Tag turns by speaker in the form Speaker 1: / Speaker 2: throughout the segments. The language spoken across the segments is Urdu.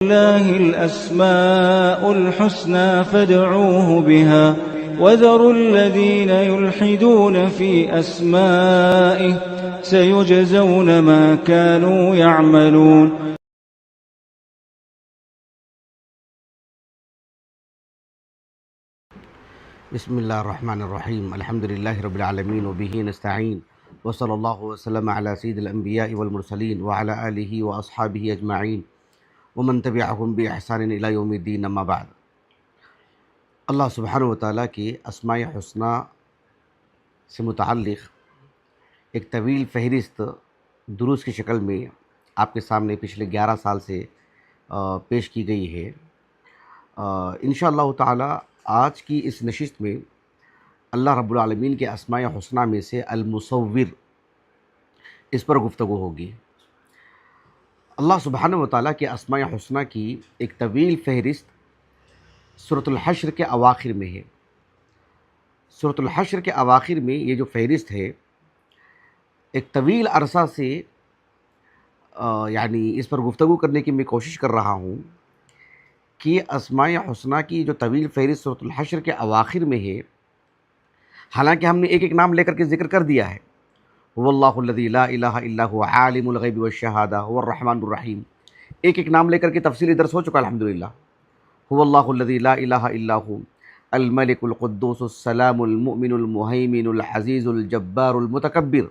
Speaker 1: لله الأسماء الحسنى فادعوه بها وذروا الذين يلحدون في أسمائه سيجزون ما كانوا يعملون.
Speaker 2: بسم الله الرحمن الرحيم. الحمد لله رب العالمين وبه نستعين وصلى الله وسلم على سيد الأنبياء والمرسلين وعلى آله وأصحابه أجمعين ومن تبعهم بإحسان إلى يوم الدين. اما بعد. اللہ سبحانہ وتعالیٰ کی اسماء حسنہ سے متعلق ایک طویل فہرست دروس کی شکل میں آپ کے سامنے پچھلے 11 سال سے پیش کی گئی ہے. انشاءاللہ تعالیٰ آج کی اس نشست میں اللہ رب العالمین کے اسماء حسنہ میں سے المصور اس پر گفتگو ہوگی. اللہ سبحانہ وتعالیٰ کے اسماء حسنہ کی ایک طویل فہرست سورۃ الحشر کے اواخر میں ہے. سورۃ الحشر کے اواخر میں یہ جو فہرست ہے ایک طویل عرصہ سے اس پر گفتگو کرنے کی میں کوشش کر رہا ہوں کہ اسماء حسنہ کی جو طویل فہرست سورۃ الحشر کے اواخر میں ہے، حالانکہ ہم نے ایک ایک نام لے کر کے ذکر کر دیا ہے. هو اللہ الذی لا الہ الا هو عالم الغیب والشہادہ هو الرحمن الرحیم، ایک ایک نام لے کر کے تفصیلی درس ہو چکا الحمدللہ. هو اللہ الذی لا الہ الا هو الملک القدوس السلام المؤمن المہیمن العزیز الجبار المتکبر،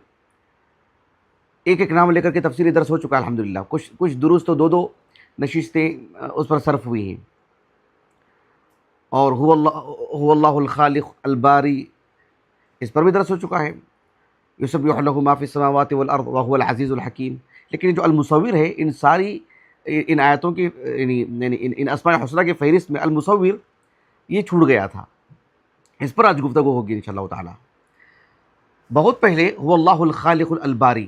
Speaker 2: ایک ایک نام لے کر کے تفصیلی درس ہو چکا الحمدللہ. کچھ دروس تو دو نشستیں اس پر صرف ہوئی ہیں. اور هو اللہ الخالق الباری، اس پر بھی درس ہو چکا ہے. یسبح لہ ما فی السماوات والارض وهو العزیز الحکیم. لیکن جو المصور ہے ان آیتوں کی ان اسماء حسنہ کے فہرست میں المصور یہ چھوٹ گیا تھا. اس پر آج گفتگو ہوگی انشاءاللہ تعالی. بہت پہلے هو اللہ الخالق الباری،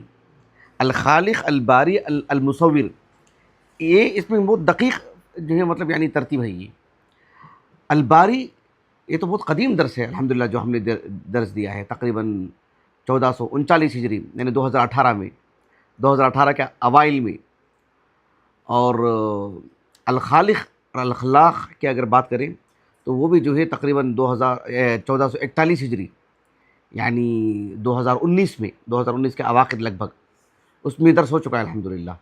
Speaker 2: الخالق الباری المصور، یہ اس میں بہت دقیق جو ہے ترتیب ہے. یہ الباری یہ تو بہت قدیم درس ہے الحمدللہ جو ہم نے درس دیا ہے، تقریباً 1439 ہجری 2018 میں، 2018 کے اوائل میں. اور الخالق اور الخلاق کی اگر بات کریں تو وہ بھی جو ہے تقریباً 1441 ہجری 2019 میں، 2019 کے اواخر لگ بھگ اس میں درس ہو چکا ہے الحمدللہ.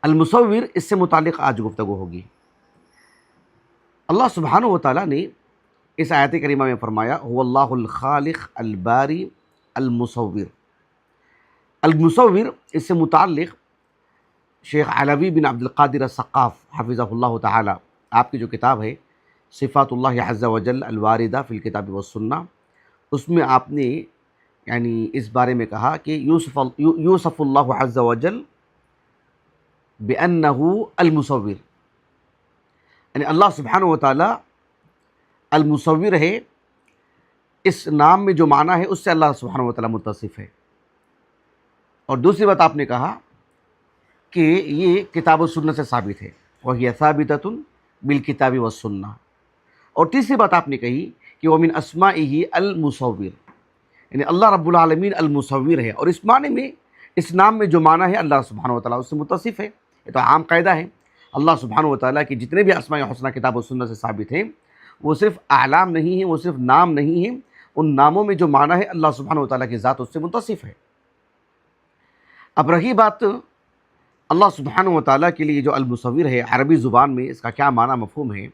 Speaker 2: المصور اس سے متعلق آج گفتگو ہوگی. اللہ سبحانہ وتعالیٰ نے اس آیت کریمہ میں فرمایا هو اللہ الخالق الباری المصور. المصور اس سے متعلق شیخ علوی بن عبد القادر الثقاف حفظہ اللہ تعالی، آپ کی جو کتاب ہے صفات اللہ عز وجل الواردہ فی الکتاب والسنہ، اس میں آپ نے اس بارے میں کہا کہ یوصف اللہ عز وجل بأنہ المصور، اللہ سبحانہ وتعالی المصور ہے. اس نام میں جو معنی ہے اس سے اللہ سبحانہ وتعالی متصف ہے. اور دوسری بات آپ نے کہا کہ یہ کتاب و سنت سے ثابت ہے، وہی ثابتۃ بالکتاب والسنہ. اور تیسری بات آپ نے کہی کہ ومن اسمائہ المصور، اللہ رب العالمین المصور ہے، اور اس معنی میں اس نام میں جو معنی ہے اللہ سبحانہ وتعالی اس سے متصف ہے. یہ تو عام قاعدہ ہے. اللہ سبحانہ وتعالی کی جتنے بھی اسماء حسنہ کتاب و سنت سے ثابت ہیں وہ صرف اعلام نہیں ہیں، وہ صرف نام نہیں ہیں، ان ناموں میں جو معنی ہے اللہ سبحانہ وتعالی کی ذات اس سے متصف ہے. اب رہی بات اللہ سبحانہ وتعالیٰ کے لیے جو المصور ہے عربی زبان میں اس کا کیا معنی مفہوم ہے،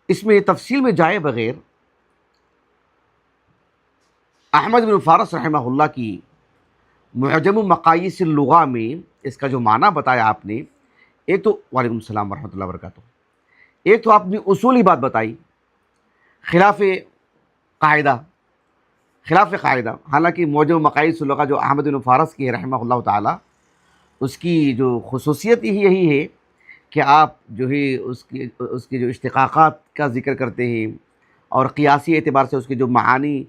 Speaker 2: اس میں تفصیل میں جائے بغیر احمد بن فارس رحمہ اللہ کی معجم مقاییس اللغہ میں اس کا جو معنی بتایا آپ نے، ایک تو وعلیکم السلام ورحمۃ اللہ وبرکاتہ، ایک تو آپ نے اصولی بات بتائی خلاف قاعدہ، حالانکہ معجم مقاییس اللغہ جو احمد بن فارس کی ہے رحمہ اللہ تعالی، اس کی جو خصوصیت ہی یہی ہے کہ آپ جو ہے اس کے جو اشتقاقات کا ذکر کرتے ہیں اور قیاسی اعتبار سے اس کے جو معانی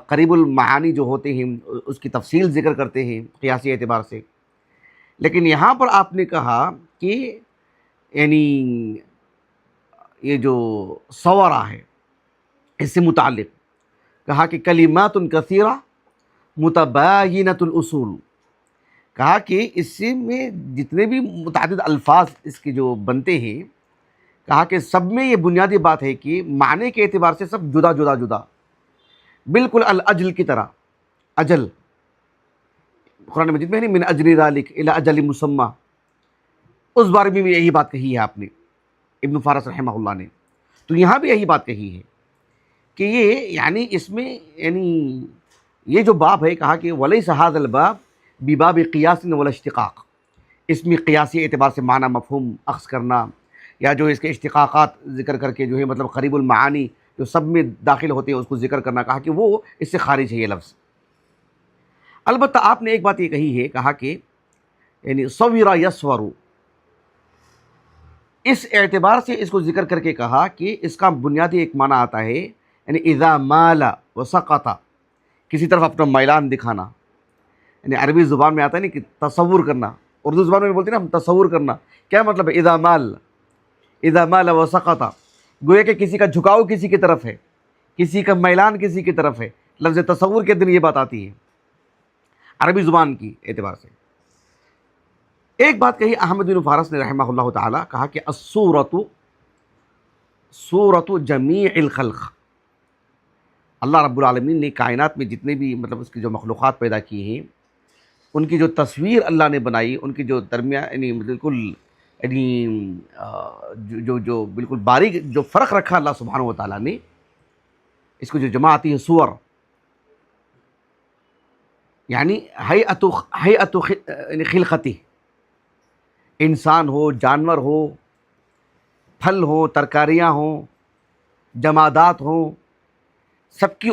Speaker 2: قریب المعانی جو ہوتے ہیں اس کی تفصیل ذکر کرتے ہیں قیاسی اعتبار سے. لیکن یہاں پر آپ نے کہا کہ یہ جو صورہ ہے اس سے متعلق کہا کہ کلمات کثیرہ متباینۃ الاصول، کہا کہ اس سے میں جتنے بھی متعدد الفاظ اس کے جو بنتے ہیں، کہا کہ سب میں یہ بنیادی بات ہے کہ معنی کے اعتبار سے سب جدا جدا جدا، بالکل الاجل کی طرح. اجل قرآن مجید میں نہیں، من اجل ذالک الی اجل مسمى، اس بارے میں بھی یہی بات کہی ہے آپ نے، ابن فارس رحمہ اللہ نے. تو یہاں بھی یہی بات کہی ہے کہ یہ یعنی اس میں یعنی یہ جو باب ہے، کہا کہ ولیس ھذا الباب بباب قیاس ولا اشتقاق، اس میں قیاسی اعتبار سے معنی مفہوم اخذ کرنا یا جو اس کے اشتقاقات ذکر کر کے جو ہے مطلب قریب المعانی جو سب میں داخل ہوتے ہیں اس کو ذکر کرنا، کہا کہ وہ اس سے خارج ہے یہ لفظ. البتہ آپ نے ایک بات یہ کہی ہے، کہا کہ یعنی صور یصور، اس اعتبار سے اس کو ذکر کر کے کہا کہ اس کا بنیادی ایک معنی آتا ہے یعنی اذا مال وسقط، کسی طرف اپنا میلان دکھانا. یعنی عربی زبان میں آتا ہے نہیں کہ تصور کرنا، اردو زبان میں بولتے ہیں نا ہم تصور کرنا. کیا مطلب ہے اذا مال وسقط؟ گویا کہ کسی کا جھکاؤ کسی کی طرف ہے، کسی کا میلان کسی کی طرف ہے. لفظ تصور کے دن یہ بات آتی ہے عربی زبان کی اعتبار سے. ایک بات کہی احمد بن فارس نے رحمہ اللہ تعالی، کہا کہ الصورۃ صورۃ جمیع الخلق، اللہ رب العالمین نے کائنات میں جتنے بھی مطلب اس کی جو مخلوقات پیدا کی ہیں، ان کی جو تصویر اللہ نے بنائی، ان کی جو درمیان یعنی بالکل یعنی جو بالکل باریک جو فرق رکھا اللہ سبحانہ و تعالیٰ نے، اس کو جو جمع آتی ہے صور، یعنی ہیئت خلقتی، انسان ہو، جانور ہو، پھل ہو، ترکاریاں ہوں، جمادات ہوں، سب کی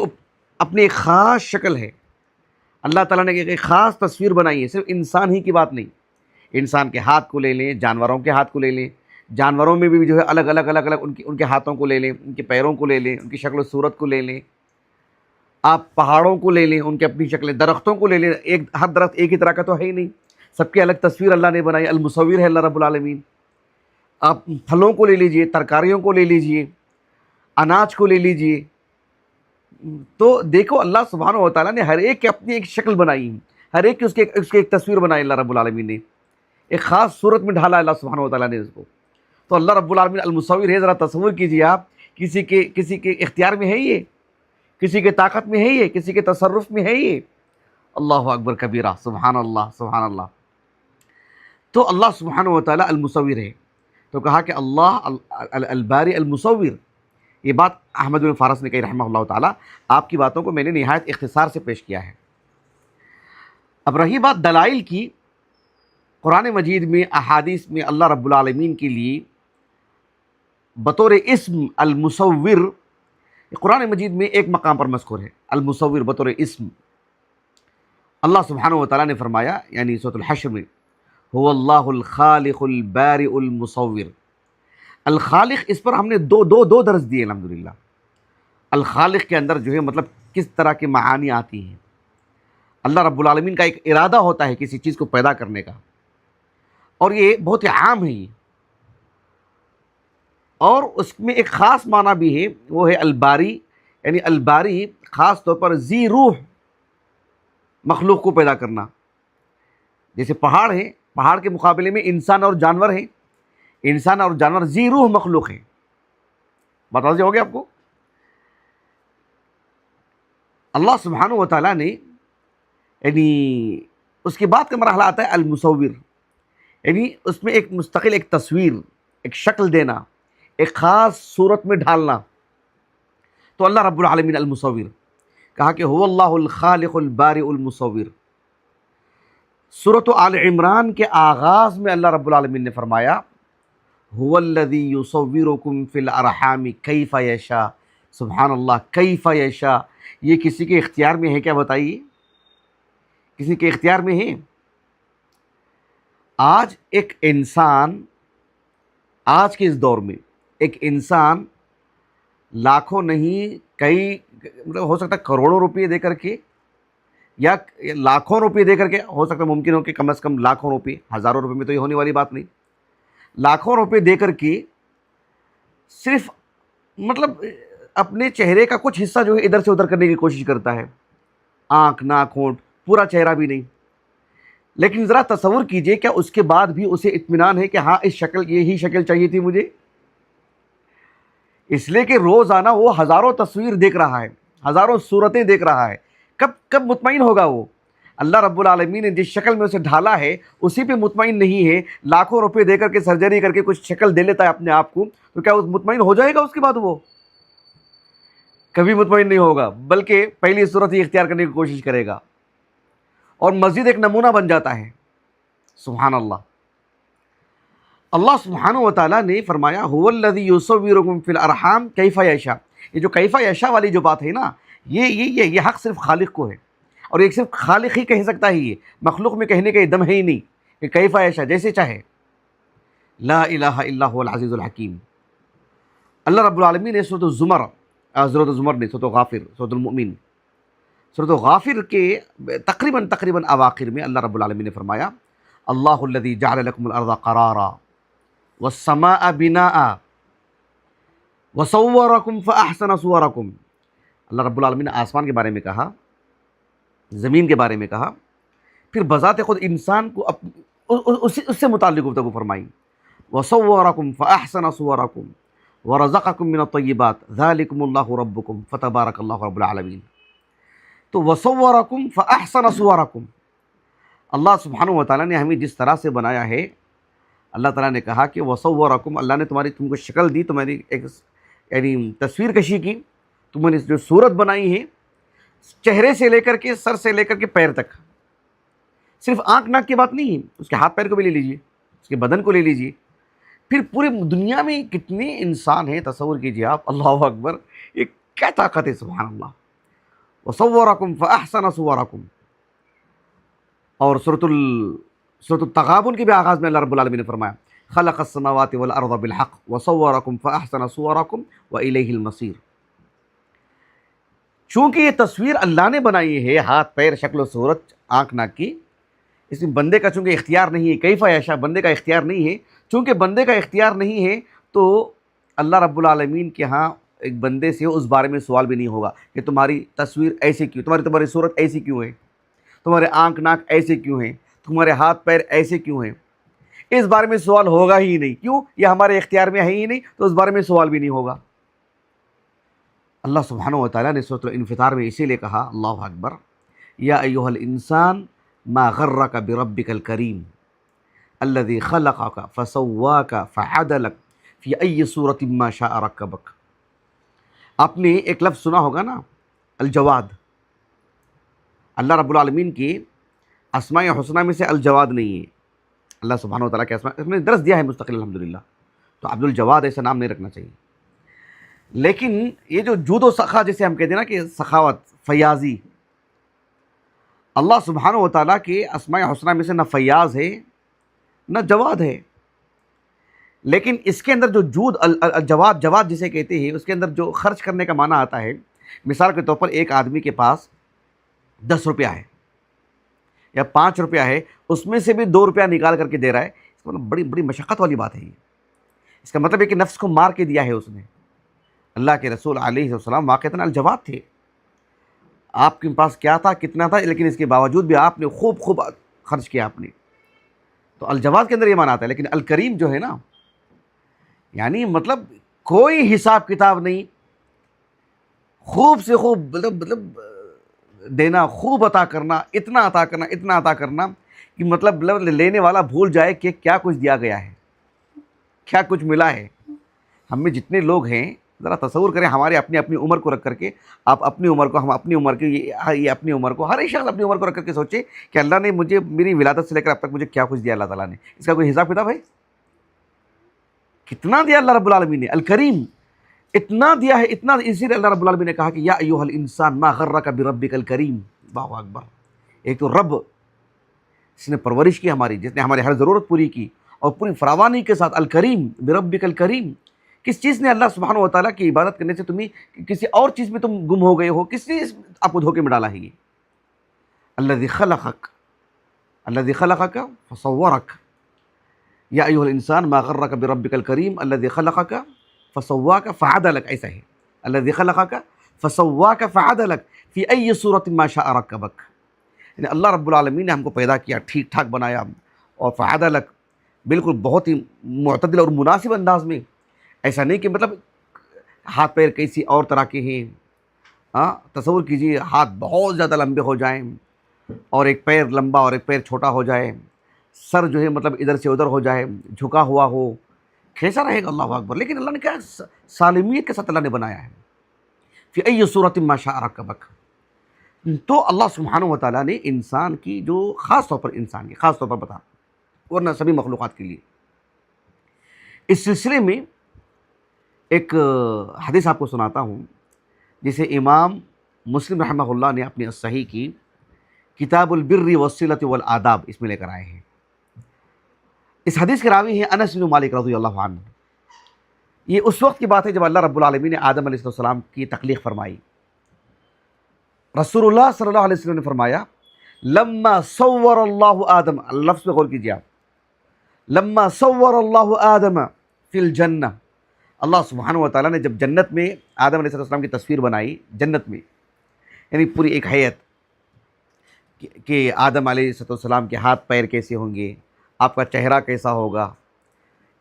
Speaker 2: اپنی ایک خاص شکل ہے. اللہ تعالیٰ نے ایک خاص تصویر بنائی ہے. صرف انسان ہی کی بات نہیں، انسان کے ہاتھ کو لے لیں، جانوروں کے ہاتھ کو لے لیں، جانوروں میں بھی جو ہے الگ الگ ان کے ہاتھوں کو لے لیں، ان کے پیروں کو لے لیں، ان کی شکل و صورت کو لے لیں. آپ پہاڑوں کو لے لیں، ان کی اپنی شکلیں، درختوں کو لے لیں، ہر درخت ایک ہی طرح کا تو ہے ہی نہیں، سب کی الگ تصویر اللہ نے بنائی. المصور ہے اللہ رب العالمین. آپ پھلوں کو لے لیجئے، ترکاریوں کو لے لیجئے، اناج کو لے لیجئے، تو دیکھو اللہ سبحانہ و تعالیٰ نے ہر ایک کی اپنی ایک شکل بنائی، ہر ایک کی اس کی ایک تصویر بنائی اللہ رب العالمین نے، ایک خاص صورت میں ڈھالا اللہ سبحانہ و تعالیٰ نے اس کو. تو اللہ رب العالمین المصور ہے. ذرا تصور کیجئے آپ، کسی کے اختیار میں ہے یہ، کسی کے طاقت میں ہے یہ، کسی کے تصرف میں ہے یہ؟ اللہ اکبر کبیرہ، سبحان اللہ سبحان اللہ. تو اللہ سبحانہ و تعالیٰ المصور ہے. تو کہا کہ اللہ الباری المصور. یہ بات احمد بن فارس نے کہی رحمہ اللہ تعالیٰ. آپ کی باتوں کو میں نے نہایت اختصار سے پیش کیا ہے. اب رہی بات دلائل کی، قرآن مجید میں احادیث میں اللہ رب العالمین کے لیے بطور اسم المصور، قرآن مجید میں ایک مقام پر مذکور ہے المصور بطور اسم. اللہ سبحانہ و تعالیٰ نے فرمایا یعنی سورۃ الحشر میں، هو اللہ الخالق البارئ المصور. الخالق، اس پر ہم نے دو درس دیے الحمدللہ. الخالق کے اندر جو ہے مطلب کس طرح کے معانی آتی ہیں. اللہ رب العالمین کا ایک ارادہ ہوتا ہے کسی چیز کو پیدا کرنے کا، اور یہ بہت ہی عام ہے یہ. اور اس میں ایک خاص معنی بھی ہے، وہ ہے الباری. یعنی الباری خاص طور پر ذی روح مخلوق کو پیدا کرنا. جیسے پہاڑ ہے، پہاڑ کے مقابلے میں انسان اور جانور ہیں، انسان اور جانور ذی روح مخلوق ہیں. بات واضح ہو گیا آپ کو؟ اللہ سبحانہ و تعالیٰ نے یعنی اس کے بعد کا مرحلہ آتا ہے المصور، یعنی اس میں ایک مستقل ایک تصویر، ایک شکل دینا، ایک خاص صورت میں ڈھالنا. تو اللہ رب العالمین المصور. کہا کہ هو اللہ الخالق البارئ المصور. سورۃ آل عمران کے آغاز میں اللہ رب العالمین نے فرمایا هو الذی یصورکم فی الارحام کیف یشاء. سبحان اللہ، کیف یشاء. یہ کسی کے اختیار میں ہے کیا؟ بتائیے، کسی کے اختیار میں ہے؟ آج ایک انسان، آج کے اس دور میں ایک انسان لاکھوں نہیں کئی مطلب ہو سکتا ہے کروڑوں روپے دے کر کے یا لاکھوں روپے دے کر کے، ہو سکتا ہے ممکن ہو کہ کم از کم لاکھوں روپے، ہزاروں روپے میں تو یہ ہونے والی بات نہیں، لاکھوں روپے دے کر کے صرف مطلب اپنے چہرے کا کچھ حصہ جو ہے ادھر سے ادھر کرنے کی کوشش کرتا ہے. آنکھ، ناک، ہونٹ، پورا چہرہ بھی نہیں. لیکن ذرا تصور کیجئے کہ اس کے بعد بھی اسے اطمینان ہے کہ ہاں اس شکل یہی شکل چاہیے تھی مجھے، اس لیے کہ روزانہ وہ ہزاروں تصویر دیکھ رہا ہے، ہزاروں صورتیں دیکھ رہا ہے، کب مطمئن ہوگا وہ؟ اللہ رب العالمین نے جس شکل میں اسے ڈھالا ہے اسی پہ مطمئن نہیں ہے، لاکھوں روپے دے کر کے سرجری کر کے کچھ شکل دے لیتا ہے اپنے آپ کو، تو کیا مطمئن ہو جائے گا اس کے بعد؟ وہ کبھی مطمئن نہیں ہوگا، بلکہ پہلی صورت ہی اختیار کرنے کی کوشش کرے گا اور مزید ایک نمونہ بن جاتا ہے۔ سبحان اللہ۔ اللہ سبحانہ و تعالیٰ نے فرمایا هو الذی یصورکم فی الارحام کیف یشاء، یہ جو کیف یشاء والی جو بات ہے نا، یہ حق صرف خالق کو ہے، اور ایک صرف خالق ہی کہہ سکتا ہے، یہ مخلوق میں کہنے کا یہ دم ہے ہی نہیں کہ کیف یشاء، جیسے چاہے۔ لا الہ الا هو العزیز الحکیم۔ اللہ رب العالمین نے سورۃ الزمر نے سورۃ غافر، سورۃ المؤمن، سورۃ غافر کے تقریباً اواخر میں اللہ رب العالمین نے فرمایا اللہ الذی جعل لکم الارض قرارا والسماء بناء وصورکم فاحسن صورکم۔ اللہ رب العالمین نے آسمان کے بارے میں کہا، زمین کے بارے میں کہا، پھر بذات خود انسان کو اس سے متعلق گفتگو فرمائی، وصورکم فاحسن صورکم ورزقکم من الطیبات ذالکم اللہ ربکم فتبارک اللہ رب العالمین۔ تو وصورکم فاحسن صورکم، اللہ سبحانہ و تعالیٰ نے ہمیں جس طرح سے بنایا ہے، اللہ تعالیٰ نے کہا کہ وصورکم، اللہ نے تم کو شکل دی، تمہاری ایک یعنی تصویر کشی کی، تم نے جو صورت بنائی ہے چہرے سے لے کر کے، سر سے لے کر کے پیر تک، صرف آنکھ ناک کی بات نہیں ہے، اس کے ہاتھ پیر کو بھی لے لیجئے، اس کے بدن کو لے لیجئے، پھر پورے دنیا میں کتنے انسان ہیں تصور کیجئے آپ، اللہ اکبر، یہ کیا طاقت ہے، سبحان اللہ۔ وصورکم فاحسن صورکم۔ اور سورۃ التغابن کے بھی آغاز میں اللہ رب العالمین نے فرمایا خلق السماوات والارض بالحق وصورکم فاحسن صورکم والیہ المصیر۔ چونکہ یہ تصویر اللہ نے بنائی ہے، ہاتھ پیر شکل و صورت آنکھ ناک کی، اس میں بندے کا چونکہ اختیار نہیں ہے، کیف یشاء بندے کا اختیار نہیں ہے، چونکہ بندے کا اختیار نہیں ہے تو اللہ رب العالمین کے ہاں ایک بندے سے اس بارے میں سوال بھی نہیں ہوگا کہ تمہاری تصویر ایسے کیوں، تمہاری صورت ایسی کیوں ہے، تمہارے آنکھ ناک ایسے کیوں ہیں، تمہارے ہاتھ پیر ایسے کیوں ہیں، اس بارے میں سوال ہوگا ہی نہیں، کیوں؟ یہ ہمارے اختیار میں ہے ہی نہیں، تو اس بارے میں سوال بھی نہیں ہوگا۔ اللہ سبحانہ و تعالیٰ نے سورۃ الانفطار میں اسی لیے کہا، اللہ اکبر، یا ایھا الانسان ما غرک بربک الکریم الذی خلقک فسواک فعدلک فی ای صورۃ ما شاء رکبک۔ آپ نے ایک لفظ سنا ہوگا نا، الجواد۔ اللہ رب العالمین کی اسماء حسنہ میں سے الجواد نہیں ہے، اللہ سبحانہ و تعالیٰ کے اسماء نے درس دیا ہے مستقل الحمدللہ، تو عبد الجواد ایسا نام نہیں رکھنا چاہیے۔ لیکن یہ جو جود و سخا جسے ہم کہتے ہیں نا کہ سخاوت، فیاضی، اللہ سبحانہ و تعالیٰ کے اسماء حسنہ میں سے نہ فیاض ہے نہ جواد ہے، لیکن اس کے اندر جو جواد جسے کہتے ہیں، اس کے اندر جو خرچ کرنے کا معنی آتا ہے، مثال کے طور پر ایک آدمی کے پاس 10 روپیہ ہے یا 5 روپیہ ہے، اس میں سے بھی 2 روپیہ نکال کر کے دے رہا ہے، اس کا مطلب بڑی مشقت والی بات ہے یہ۔ اس کا مطلب ہے کہ نفس کو مار کے دیا ہے اس نے۔ اللہ کے رسول علیہ السلام واقعتاً الجواد تھے، آپ کے پاس کیا تھا، کتنا تھا، لیکن اس کے باوجود بھی آپ نے خوب خرچ کیا آپ نے، تو الجواد کے اندر یہ معنی آتا ہے۔ لیکن الکریم جو ہے نا، یعنی مطلب کوئی حساب کتاب نہیں، خوب سے خوب مطلب دینا، خوب عطا کرنا، اتنا عطا کرنا کہ مطلب لینے والا بھول جائے کہ کیا کچھ دیا گیا ہے، کیا کچھ ملا ہے۔ ہم میں جتنے لوگ ہیں ذرا تصور کریں، ہمارے اپنی عمر کو رکھ کر کے، آپ اپنی عمر کو، ہم اپنی عمر کی، یہ اپنی عمر کو، ہر ایک شخص اپنی عمر کو رکھ کر کے سوچے کہ اللہ نے مجھے میری ولادت سے لے کر اب تک مجھے کیا کچھ دیا اللہ تعالیٰ نے، اس کا کوئی حساب کتاب ہے؟ کتنا دیا اللہ رب العالمین نے، الکریم، اتنا دیا ہے، اتنا، اسی لیے اللہ رب العالمین نے کہا کہ یا ایھا الانسان ما غرک بربک الکریم۔ اللہ اکبر۔ ایک تو رب، جس نے پرورش کی ہماری، جس نے ہماری ہر ضرورت پوری کی، اور پوری فراوانی کے ساتھ الکریم، بربک الکریم۔ کس چیز نے اللہ سبحانہ و تعالیٰ کی عبادت کرنے سے تمہیں کسی اور چیز میں تم گم ہو گئے ہو؟ کس نے آپ کو دھوکے میں ڈالا ہے؟ یہ الذی خلقک فصورک، یا ایھا الانسان ما غرک بربک الکریم الذی خلقک فسواک فعدلک، ایسا ہے، الذی خلقک فسواک فعدلک فی ای صورت ما شاء رکبک۔ یعنی اللہ رب العالمین نے ہم کو پیدا کیا، ٹھیک ٹھاک بنایا، اور فعدہ لک، بالکل بہت ہی معتدل اور مناسب انداز میں. ایسا نہیں کہ مطلب ہاتھ پیر کسی اور طرح کے ہیں. ہاں تصور کیجیے ہاتھ بہت زیادہ لمبے ہو جائیں اور ایک پیر لمبا اور ایک پیر چھوٹا ہو جائے، سر جو ہے مطلب ادھر سے ادھر ہو جائے، جھکا ہوا ہو، کیسا رہے گا؟ اللہ اکبر. لیکن اللہ نے کیا سالمیت کے ساتھ اللہ نے بنایا ہے. فی ای صورت ما شاء رکبک. تو اللہ سبحانہ و تعالیٰ نے انسان کی جو خاص طور پر انسان کی خاص طور پر بتا، ورنہ سبھی مخلوقات کے لیے. اس سلسلے میں ایک حدیث آپ کو سناتا ہوں جسے امام مسلم رحمہ اللہ نے اپنی الصحیح کی کتاب البر والصلۃ والآداب اس میں لے کر آئے ہیں. اس حدیث کے راوی ہیں انس بن مالک رضی اللہ عنہ. یہ اس وقت کی بات ہے جب اللہ رب العالمین نے آدم علیہ السلام کی تخلیق فرمائی. رسول اللہ صلی اللہ علیہ وسلم نے فرمایا لما صور اللہ آدم، لفظ پہ غور کیجیے آپ، لما صور اللہ آدم فی الجنہ. اللہ سبحانہ و تعالیٰ نے جب جنت میں آدم علیہ السلام کی تصویر بنائی، جنت میں یعنی پوری ایک حیت کہ آدم علیہ السلام کے ہاتھ پیر کیسے ہوں گے، آپ کا چہرہ کیسا ہوگا،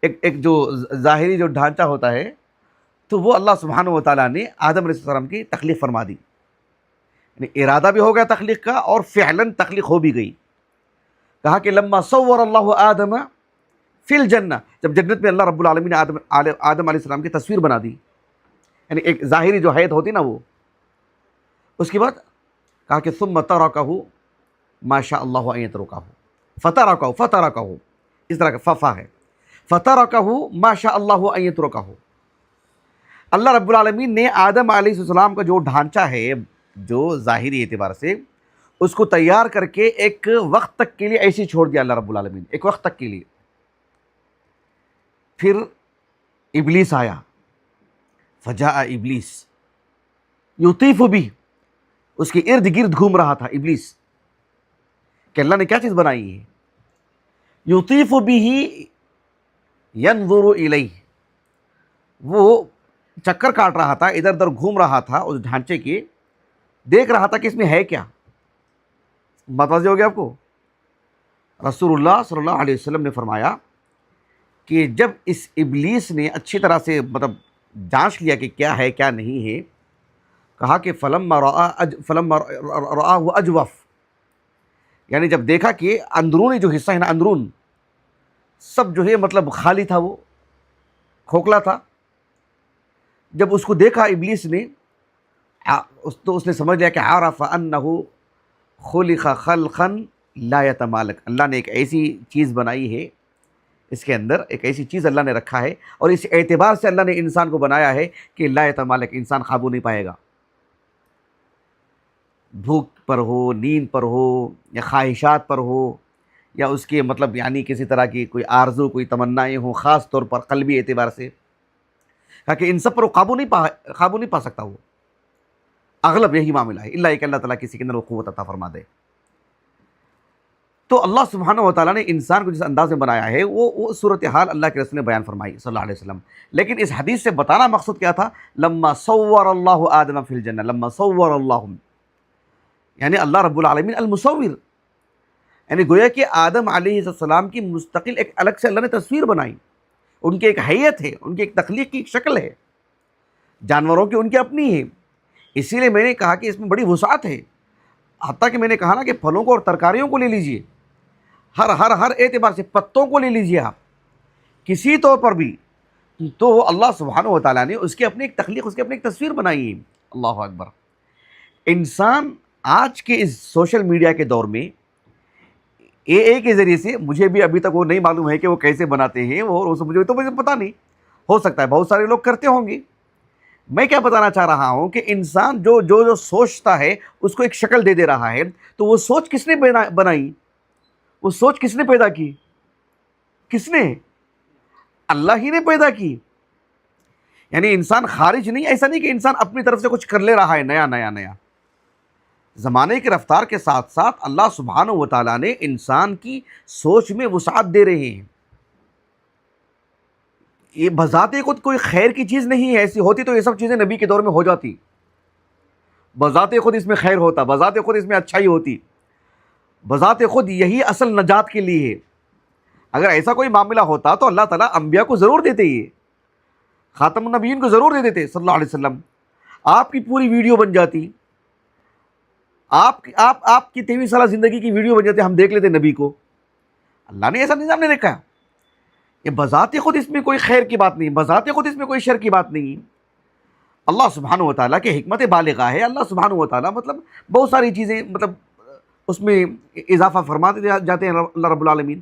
Speaker 2: ایک جو ظاہری جو ڈھانچہ ہوتا ہے، تو وہ اللہ سبحانہ و تعالیٰ نے آدم علیہ السلام کی تخلیق فرما دی. یعنی ارادہ بھی ہو گیا تخلیق کا اور فعلاً تخلیق ہو بھی گئی. کہا کہ لما صور اللہ آدم فی الجنہ، جب جنت میں اللہ رب العالمین نے آدم علیہ السلام کی تصویر بنا دی، یعنی ایک ظاہری جو حیت ہوتی نا وہ. اس کے بعد کہا کہ ثم ترکہ ما شاء اللہ ان یترکہ، فترکہ اس طرح کا ففا ہے، فترکہ ما شاء اللہ ان یترکہ. اللہ رب العالمین نے آدم علیہ السلام کا جو ڈھانچہ ہے جو ظاہری اعتبار سے، اس کو تیار کر کے ایک وقت تک کے لیے ایسے ہی چھوڑ دیا اللہ رب العالمین، ایک وقت تک کے لیے. پھر ابلیس آیا، فجاء ابلیس یطیف بھی، اس کے ارد گرد گھوم رہا تھا ابلیس کہ اللہ نے کیا چیز بنائی ہے. یطیف بھی ینظر الیہ، وہ چکر کاٹ رہا تھا، ادھر ادھر گھوم رہا تھا اس ڈھانچے کے، دیکھ رہا تھا کہ اس میں ہے کیا. بات واضح ہو گیا آپ کو. رسول اللہ صلی اللہ علیہ وسلم نے فرمایا کہ جب اس ابلیس نے اچھی طرح سے مطلب جانچ لیا کہ کیا ہے کیا نہیں ہے، کہا کہ فلما رآہ اجوف، یعنی جب دیکھا کہ اندرونی جو حصہ ہے نا، اندرون سب جو ہے مطلب خالی تھا، وہ کھوکھلا تھا. جب اس کو دیکھا ابلیس نے تو اس نے سمجھ لیا کہ عرف انہ خلق خلقا لا یتمالک، اللہ نے ایک ایسی چیز بنائی ہے، اس کے اندر ایک ایسی چیز اللہ نے رکھا ہے، اور اس اعتبار سے اللہ نے انسان کو بنایا ہے کہ لا یتمالک، انسان قابو نہیں پائے گا. بھوک پر ہو، نیند پر ہو، یا خواہشات پر ہو، یا اس کے مطلب یعنی کسی طرح کی کوئی آرزو، کوئی تمنائیں ہوں، خاص طور پر قلبی اعتبار سے، تاکہ ان سب پر وہ قابو نہیں پا سکتا. وہ اغلب یہی معاملہ ہے، اللہ کہ اللہ تعالیٰ کسی کے اندر وہ قوت عطا فرما دے. تو اللہ سبحانہ و تعالیٰ نے انسان کو جس انداز میں بنایا ہے وہ صورتحال اللہ کے رسول نے بیان فرمائی صلی اللہ علیہ وسلم. لیکن اس حدیث سے بتانا مقصود کیا تھا؟ لما صور اللہ آدم فی الجنہ، لما صور اللہ، یعنی اللہ رب العالمین المصور، یعنی گویا کہ آدم علیہ السلام کی مستقل ایک الگ سے اللہ نے تصویر بنائی. ان کی ایک حیت ہے، ان کی ایک تخلیق کی ایک شکل ہے، جانوروں کی ان کی اپنی ہے. اسی لیے میں نے کہا کہ اس میں بڑی وسعت ہے. حتیٰ کہ میں نے کہا نا کہ پھلوں کو اور ترکاریوں کو لے لیجئے، ہر اعتبار سے، پتوں کو لے لیجئے آپ کسی طور پر بھی، تو اللہ سبحانہ و تعالیٰ نے اس کی اپنی ایک تخلیق، اس کی اپنی ایک تصویر بنائی ہے. اللہ اکبر. انسان آج کے اس سوشل میڈیا کے دور میں اے کے ذریعے سے، مجھے بھی ابھی تک وہ نہیں معلوم ہے کہ وہ کیسے بناتے ہیں، مجھے پتہ نہیں، ہو سکتا ہے بہت سارے لوگ کرتے ہوں گے. میں کیا بتانا چاہ رہا ہوں کہ انسان جو سوچتا ہے اس کو ایک شکل دے رہا ہے. تو وہ سوچ کس نے بنائی؟ وہ سوچ کس نے پیدا کی؟ کس نے؟ اللہ ہی نے پیدا کی. یعنی انسان خارج نہیں، ایسا نہیں کہ انسان اپنی طرف سے کچھ کر لے رہا ہے نیا. زمانے کی رفتار کے ساتھ ساتھ اللہ سبحانہ و تعالیٰ نے انسان کی سوچ میں وسعت دے رہے ہیں. یہ بذات خود کوئی خیر کی چیز نہیں ہے، ایسی ہوتی تو یہ سب چیزیں نبی کے دور میں ہو جاتی. بذات خود اس میں خیر ہوتا، بذات خود اس میں اچھائی ہوتی. بذات خود یہی اصل نجات کے لیے ہے۔ اگر ایسا کوئی معاملہ ہوتا تو اللہ تعالیٰ انبیاء کو ضرور دیتے، یہ خاتم النبیین کو ضرور دے دیتے صلی اللہ علیہ وسلم، آپ کی پوری ویڈیو بن جاتی، آپ کی 23 سالہ زندگی کی ویڈیو بن جاتی، ہم دیکھ لیتے نبی کو۔ اللہ نے ایسا نظام نہیں رکھا، یہ بذات خود اس میں کوئی خیر کی بات نہیں، بذات خود اس میں کوئی شر کی بات نہیں۔ اللہ سبحانہ و تعالیٰ کے حکمت بالغہ ہے، اللہ سبحانہ و تعالیٰ مطلب بہت ساری چیزیں مطلب اس میں اضافہ فرماتے جاتے ہیں اللہ رب العالمین،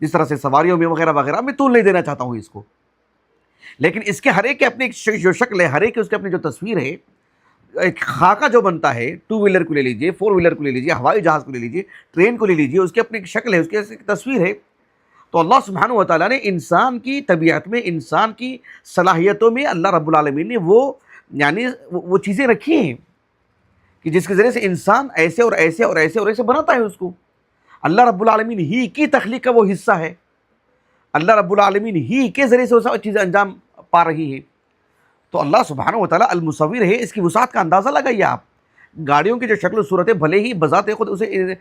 Speaker 2: جس طرح سے سواریوں میں وغیرہ وغیرہ، میں طول نہیں دینا چاہتا ہوں اس کو، لیکن اس کے ہر ایک کے اپنے جو شکل ہے، ہر ایک اس کے اپنی جو تصویر ہے، ایک خاکہ جو بنتا ہے، 2 ویلر کو لے لیجئے، 4 ویلر کو لے لیجئے، ہوائی جہاز کو لے لیجئے، ٹرین کو لے لیجئے، اس کی اپنی ایک شکل ہے، اس کی ایک تصویر ہے۔ تو اللہ سبحانہ و تعالیٰ نے انسان کی طبیعت میں، انسان کی صلاحیتوں میں اللہ رب العالمین نے وہ چیزیں رکھی ہیں کہ جس کے ذریعے سے انسان ایسے اور ایسے اور ایسے اور ایسے بناتا ہے اس کو۔ اللہ رب العالمین ہی کی تخلیق کا وہ حصہ ہے، اللہ رب العالمین ہی کے ذریعے سے وہ سب چیزیں انجام پا رہی ہے۔ تو اللہ سبحانہ و تعالیٰ المصور ہے، اس کی وسعت کا اندازہ لگائیے آپ۔ گاڑیوں کی جو شکل و صورتیں بھلے ہی بذات خود اسے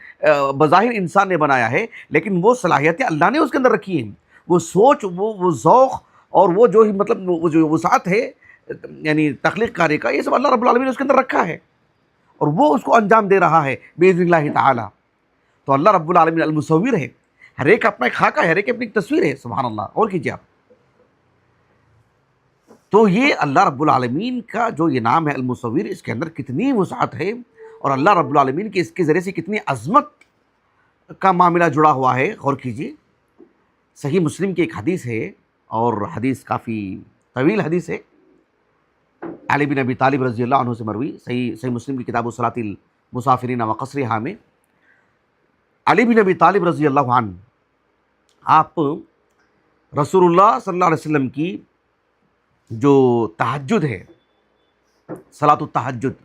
Speaker 2: بظاہر انسان نے بنایا ہے، لیکن وہ صلاحیتیں اللہ نے اس کے اندر رکھی ہیں، وہ سوچ، وہ ذوق اور وہ جو مطلب وہ جو وسعت ہے یعنی تخلیق کاری کا، یہ سب اللہ رب العالمین نے اس کے اندر رکھا ہے، اور وہ اس کو انجام دے رہا ہے باذن اللہ تعالی۔ تو اللہ رب العالمین المصور ہے، ہر ایک اپنا ایک خاکہ ہے، ہر ایک اپنی تصویر ہے، سبحان اللہ۔ اور کیجیے آپ، تو یہ اللہ رب العالمین کا جو یہ نام ہے المصور، اس کے اندر کتنی وسعت ہے، اور اللہ رب العالمین کی اس کے ذریعے سے کتنی عظمت کا معاملہ جڑا ہوا ہے۔ غور کیجیے، صحیح مسلم کی ایک حدیث ہے، اور حدیث کافی طویل حدیث ہے، علی بن ابی طالب رضی اللہ عنہ سے مروی، صحیح مسلم کی کتاب صلاۃ المسافرین و قصرھا میں علی بن ابی طالب رضی اللہ عنہ، آپ رسول اللہ صلی اللہ علیہ وسلم کی جو تہجد ہے، صلاۃ التہجد،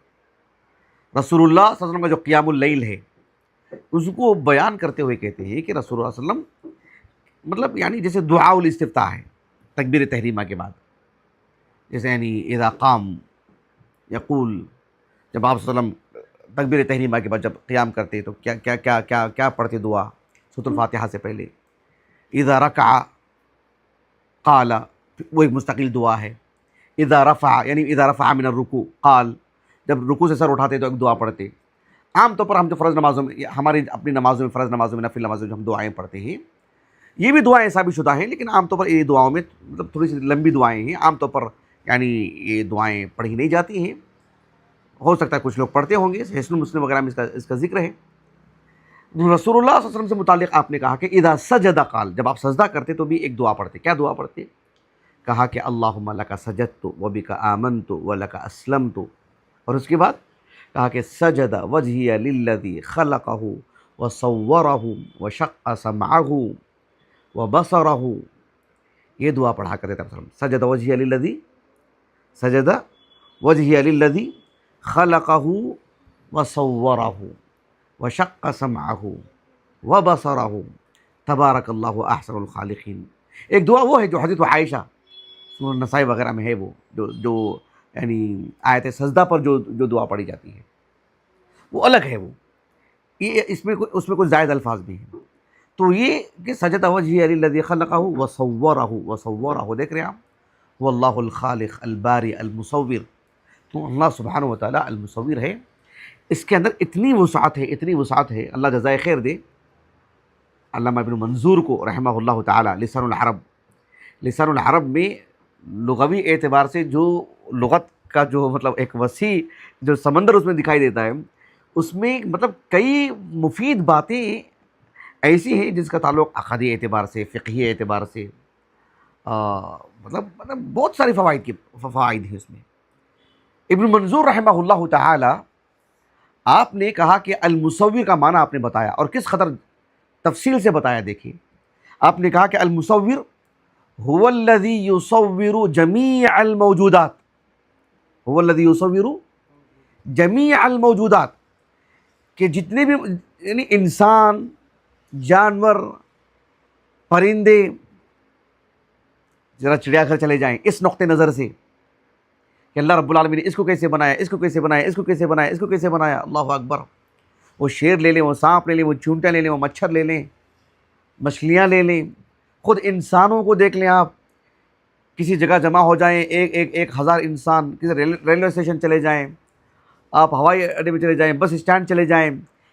Speaker 2: رسول اللہ صلی اللہ علیہ وسلم کا جو قیام اللیل ہے، اس کو بیان کرتے ہوئے کہتے ہیں کہ رسول اللہ صلی اللہ علیہ وسلم مطلب یعنی جیسے دعاء الاستفتاح ہے تکبیر تحریمہ کے بعد، جیسے یعنی اذا قام یقول، جب آپ صلی اللہ علیہ وسلم تکبیر تحریمہ کے بعد جب قیام کرتے تو کیا پڑھتے دعا سورۃ الفاتحہ سے پہلے؟ اذا رکع قال، وہ ایک مستقل دعا ہے۔ اذا رفع یعنی اذا رفع من الرکوع قال، جب رکوع سے سر اٹھاتے تو ایک دعا پڑھتے۔ عام طور پر ہم جو فرض نمازوں میں، ہماری اپنی نمازوں میں، فرض نمازوں میں، نفل نمازوں میں جو ہم دعائیں پڑھتے ہیں، یہ بھی دعائیں ثابت شدہ ہیں، لیکن عام طور پر یہ دعاؤں میں مطلب تھوڑی سی لمبی دعائیں ہیں، عام طور پر یعنی یہ دعائیں پڑھی نہیں جاتی ہیں، ہو سکتا ہے کچھ لوگ پڑھتے ہوں گے، حسن مسلم وغیرہ میں اس کا ذکر ہے۔ رسول اللہ صلی اللہ علیہ وسلم سے متعلق آپ نے کہا کہ اذا سجد قال، جب آپ سجدہ کرتے تو بھی ایک دعا پڑھتے۔ کیا دعا پڑھتے؟ کہا کہ اللہم لک سجدت وبک آمنت ولک اسلمت، اور اس کے بعد کہا کہ سجد وجہی للذی خلقہ وصورہ وشق سمعہ وبصرہ، یہ دعا پڑھا کرتے تھے سجد وجہی للذی، سجد وجہی للذی خلقہ وصورہ وشق سمعہ وبصرہ تبارک اللہ احسن الخالقین۔ ایک دعا وہ ہے جو حضرت عائشہ سورۃ النساء وغیرہ میں ہے، وہ جو یعنی آیت سجدہ پر جو دعا پڑھی جاتی ہے وہ الگ ہے، وہ یہ اس میں کچھ زائد الفاظ بھی ہیں۔ تو یہ کہ سجد وجہی للذی خلقہ وصورہ، دیکھ رہے ہیں آپ، وہ اللہ الخالق الباری المصور، تو اللہ سبحانہ و تعالیٰ المصور ہے، اس کے اندر اتنی وسعت ہے، اتنی وسعت ہے، اللہ جزائے خیر دے علامہ ابن منظور کو رحمہ اللہ تعالیٰ۔ لسان العرب میں لغوی اعتبار سے جو لغت کا جو مطلب ایک وسیع جو سمندر اس میں دکھائی دیتا ہے، اس میں مطلب کئی مفید باتیں ایسی ہیں جس کا تعلق عقدی اعتبار سے، فقہی اعتبار سے، مطلب بہت سارے فوائد ہیں اس میں۔ ابن منظور رحمہ اللہ تعالی، آپ نے کہا کہ المصور کا معنی آپ نے بتایا، اور کس قدر تفصیل سے بتایا، دیکھیے آپ نے کہا کہ المصور هو الذي يصور جميع الموجودات، هو الذي يصور جميع الموجودات، کہ جتنے بھی یعنی انسان، جانور، پرندے، ذرا چڑیا گھر چلے جائیں اس نقطۂ نظر سے کہ اللہ رب العالمین نے اس کو کیسے بنایا، اس کو کیسے بنایا، اس کو کیسے بنایا، اس کو کیسے بنایا، اللہ اکبر۔ وہ شیر لے لیں، وہ سانپ لے لیں، وہ چونٹیاں لے لیں، وہ مچھر لے لیں، مچھلیاں لے لیں، خود انسانوں کو دیکھ لیں آپ، کسی جگہ جمع ہو جائیں، ایک ہزار انسان، کسی ریلوے اسٹیشن چلے جائیں، آپ ہوائی اڈے میں چلے جائیں، بس اسٹینڈ چلے جائیں،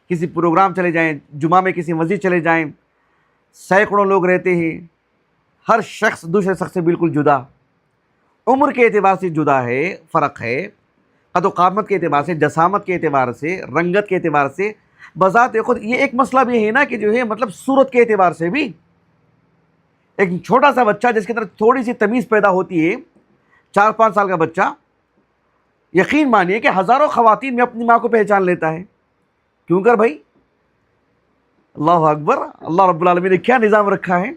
Speaker 2: کسی پروگرام چلے جائیں، جمعہ میں کسی مسجد چلے جائیں، سینکڑوں لوگ رہتے ہیں، ہر شخص دوسرے شخص سے بالکل جدا، عمر کے اعتبار سے جدا ہے، فرق ہے، قد و قامت کے اعتبار سے، جسامت کے اعتبار سے، رنگت کے اعتبار سے، بذات خود یہ ایک مسئلہ بھی ہے نا کہ جو ہے مطلب صورت کے اعتبار سے بھی ایک چھوٹا سا بچہ جس کے اندر تھوڑی سی تمیز پیدا ہوتی ہے، 4-5 سال کا بچہ، یقین مانیے کہ ہزاروں خواتین میں اپنی ماں کو پہچان لیتا ہے. کیوں کر بھائی؟ اللہ اکبر، اللہ رب العالمین نے کیا نظام رکھا ہے.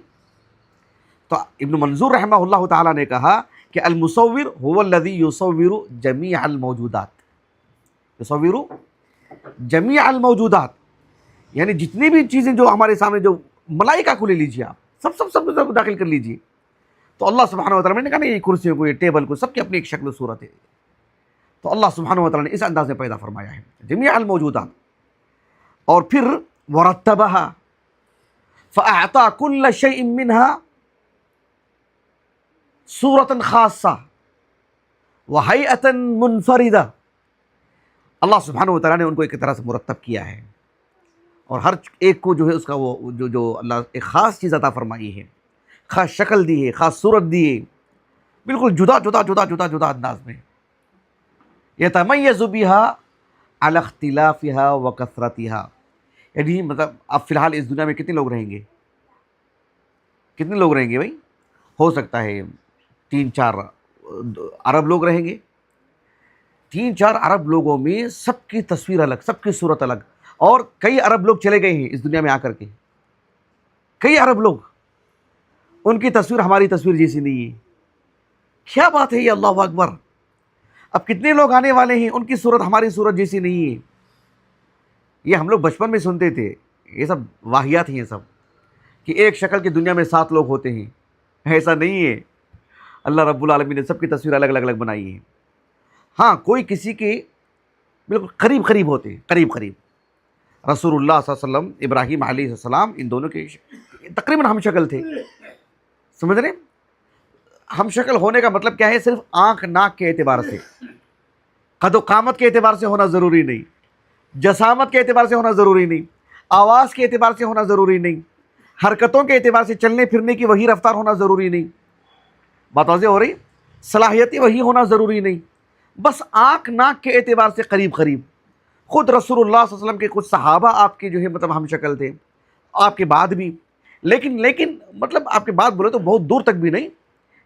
Speaker 2: تو ابن منظور رحمہ اللہ تعالیٰ نے کہا کہ المصور هو الذي يصور جميع الموجودات، يصور جميع الموجودات، یعنی جتنی بھی چیزیں جو ہمارے سامنے، جو ملائکہ کو لے لیجیے آپ، سب داخل کر لیجیے، تو اللہ سبحانہ وتعالیٰ نے کہا نہیں، یہ کرسیوں کو، یہ ٹیبل کو، سب کی اپنی ایک شکل و صورت ہے. تو اللہ سبحانہ وتعالیٰ نے اس انداز میں پیدا فرمایا ہے جميع الموجودات. اور پھر ورتبها فأعطى كل شيء منها صورة خاصة وهيئة منفردة. اللہ سبحانہ وتعالیٰ نے ان کو ایک طرح سے مرتب کیا ہے، اور ہر ایک کو جو ہے اس کا وہ جو اللہ ایک خاص چیز عطا فرمائی ہے، خاص شکل دی ہے، خاص صورت دی ہے، بالکل جدا انداز میں. يتميز بها على اختلافها وكثرتها. یعنی مطلب اب فی الحال اس دنیا میں کتنے لوگ رہیں گے؟ کتنے لوگ رہیں گے بھائی؟ ہو سکتا ہے 3-4 عرب لوگ رہیں گے. 3-4 عرب لوگوں میں سب کی تصویر الگ، سب کی صورت الگ، اور کئی عرب لوگ چلے گئے ہیں اس دنیا میں آ کر کے، کئی عرب لوگ، ان کی تصویر ہماری تصویر جیسی نہیں ہے. کیا بات ہے یہ، اللہ اکبر. اب کتنے لوگ آنے والے ہیں، ان کی صورت ہماری صورت جیسی نہیں ہے. یہ ہم لوگ بچپن میں سنتے تھے، یہ سب واہیات ہیں، یہ سب کہ ایک شکل کی دنیا میں 7 لوگ ہوتے ہیں. ایسا نہیں ہے، اللہ رب العالمین نے سب کی تصویر الگ الگ بنائی ہے. ہاں کوئی کسی کے بالکل قریب ہوتے ہیں، قریب. رسول اللہ صلی اللہ علیہ وسلم، ابراہیم علیہ السلام، ان دونوں کے تقریباً ہم شکل تھے. سمجھ رہے؟ ہم شکل ہونے کا مطلب کیا ہے؟ صرف آنکھ ناک کے اعتبار سے، قد و قامت کے اعتبار سے ہونا ضروری نہیں، جسامت کے اعتبار سے ہونا ضروری نہیں، آواز کے اعتبار سے ہونا ضروری نہیں، حرکتوں کے اعتبار سے چلنے پھرنے کی وہی رفتار ہونا ضروری نہیں. بات واضح ہو رہی؟ صلاحیتی وہی ہونا ضروری نہیں، بس آنکھ ناک کے اعتبار سے قریب. خود رسول اللہ صلی اللہ علیہ وسلم کے کچھ صحابہ آپ کے جو ہے مطلب ہم شکل تھے، آپ کے بعد بھی، لیکن مطلب آپ کے بعد بولے تو بہت دور تک بھی نہیں،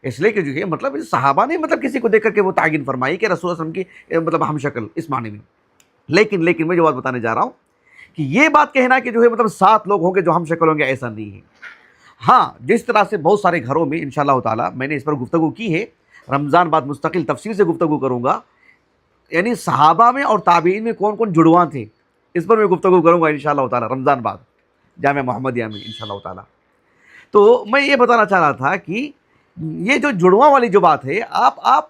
Speaker 2: اس لیے کہ جو ہے مطلب صحابہ نے مطلب کسی کو دیکھ کر کے وہ تعین فرمائی کہ رسول اللہ صلی اللہ علیہ وسلم کی مطلب ہم شکل اس معنی میں. لیکن میں جو بات بتانے جا رہا ہوں کہ یہ بات کہنا کہ جو ہے مطلب 7 لوگ ہوں گے جو ہم شکل ہوں گے، ایسا نہیں ہے. ہاں جس طرح سے بہت سارے گھروں میں انشاءاللہ تعالیٰ میں نے اس پر گفتگو کی ہے، رمضان بعد مستقل تفصیل سے گفتگو کروں گا، یعنی صحابہ میں اور تابعین میں کون کون جڑواں تھے، اس پر میں گفتگو کروں گا انشاءاللہ تعالیٰ رمضان بعد جامعہ محمدیہ میں انشاءاللہ تعالیٰ. تو میں یہ بتانا چاہ رہا تھا کہ یہ جو جڑواں والی جو بات ہے، آپ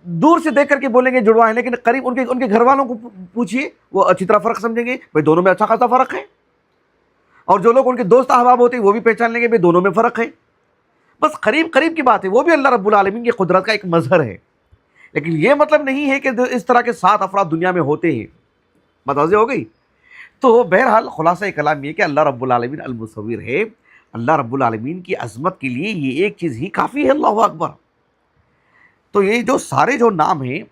Speaker 2: دور سے دیکھ کر کے بولیں گے جڑواں ہیں، لیکن قریب ان کے گھر والوں کو پوچھیے، وہ اچھی طرح فرق سمجھیں گے بھائی دونوں میں اچھا خاصا فرق ہے. اور جو لوگ ان کے دوست احباب ہوتے ہیں وہ بھی پہچان لیں گے بھائی دونوں میں فرق ہے. بس قریب کی بات ہے، وہ بھی اللہ رب العالمین کی قدرت کا ایک مظہر ہے. لیکن یہ مطلب نہیں ہے کہ اس طرح کے 7 افراد دنیا میں ہوتے ہیں. متوجہ ہو گئی؟ تو بہرحال خلاصہ کلام یہ کہ اللہ رب العالمین المصور ہے. اللہ رب العالمین کی عظمت کے لیے یہ ایک چیز ہی کافی ہے، اللہ اکبر. تو یہ جو سارے جو نام ہیں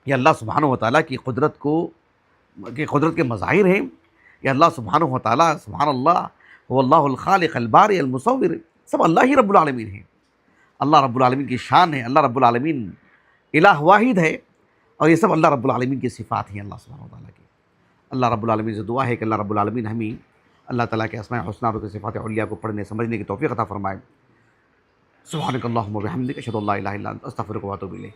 Speaker 2: یہ اللہ سبحانہ وتعالیٰ کی قدرت کے مظاہر ہیں. یہ اللہ سبحانہ وتعالیٰ، سبحان اللہ، وہ اللہ الخالق الباری المصور، سب اللہ ہی رب العالمین ہیں. اللہ رب العالمین کی شان ہے، اللہ رب العالمین الہ واحد ہے، اور یہ سب اللہ رب العالمین کی صفات ہیں اللہ سبحانہ وتعالیٰ کی. اللہ رب العالمین سے دعا ہے کہ اللہ رب العالمین ہمیں اللہ تعالیٰ کے اسماء الحسنیٰ اور صفات علیہ کو پڑھنے سمجھنے کی توفیق عطا فرمائے. سبحانک اللہم و بحمدک، اشہد ان لا الہ الا انت، استغفرک و اتوب الیک.